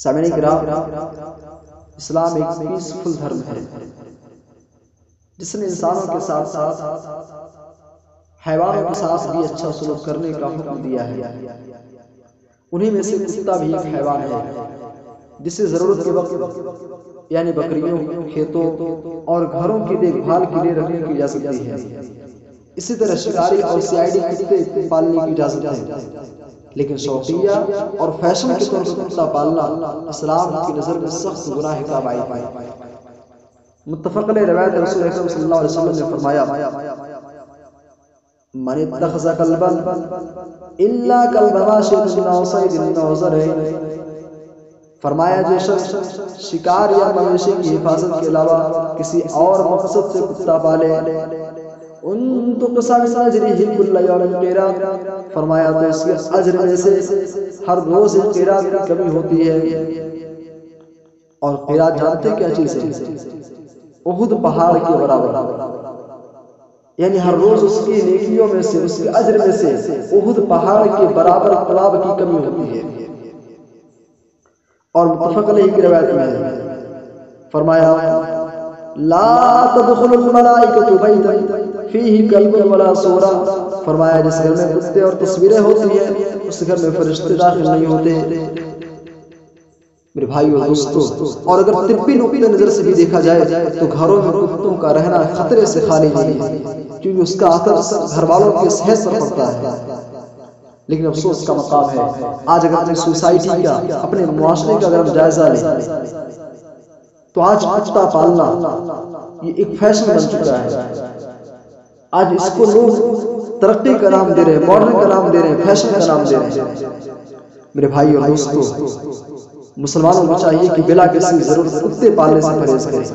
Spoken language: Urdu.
سامعین کرام، اسلام ایک پیسفل دھرم ہے جس نے انسانوں کے ساتھ ساتھ حیوانوں کے ساتھ بھی اچھا سلوک کرنے کا حکم دیا ہے۔ انہیں میں سے کتا بھی ایک حیوان ہے جسے ضرورت کے وقت یعنی بکریوں، کھیتوں اور گھروں کی دیکھ بھال کے لیے رکھنے کی اجازت دی ہے۔ اسی طرح شکاری اور CID کتے پالنے کی اجازت ہے، لیکن شوقیہ اور فیشن کے طور پر کتا پالنا اسلام کی نظر میں سخت گناہ کا باعث ہے۔ متفق علیہ روایت رسول اکرم صلی اللہ علیہ وسلم نے فرمایا: من اتخذ کلبا الا کلب ماشیۃ او صید او زرع، فرمایا جو شخص شکار یا مویشی کی حفاظت کے علاوہ کسی اور مقصد سے کتا پالے، ان تو قسم اجرہ کل یوم قیراط، فرمایا تو اس کے اجر میں سے ہر روز ایک قیراط کی کمی ہوتی ہے۔ اور قیراط جانتے کیا چیز ہے؟ احد پہاڑ کے برابر، یعنی ہر روز اس کی نیکیوں میں سے، اس کے اجر میں سے احد پہاڑ کے برابر ثواب کی کمی ہوتی ہے۔ اور متفق علیہ کی روایت میں فرمایا: لا تدخل الملائکۃ بیتا فیہ کلب ولا صورہ، فرمایا جس گھر میں کتے اور تصویریں ہوتی ہیں اس گھر میں فرشتے داخل نہیں ہوتے۔ میرے بھائیو اور دوستو، اور اگر طبی نقطہ نظر سے بھی دیکھا جائے تو گھروں میں کتوں کا رہنا خطرے سے خالی نہیں ہے، کیونکہ اس کا اثر گھر والوں کی صحت پر پڑتا ہے۔ لیکن افسوس کا مقام ہے آج اگر اپنی سوسائٹی کا، اپنے معاشرے کا اگر ہم جائزہ لیں تو آج کتا پالنا یہ ایک فیشن بن چکا ہے۔ آج اس کو لوگ ترقی کا نام دے رہے ہیں، ماڈرن کا نام دے رہے ہیں، فیشن کا نام دے رہے ہیں۔ میرے بھائی اور دوستو، مسلمانوں کو چاہیے کہ بلا کسی ضرورت کتے پالنے سے پرہیز کریں۔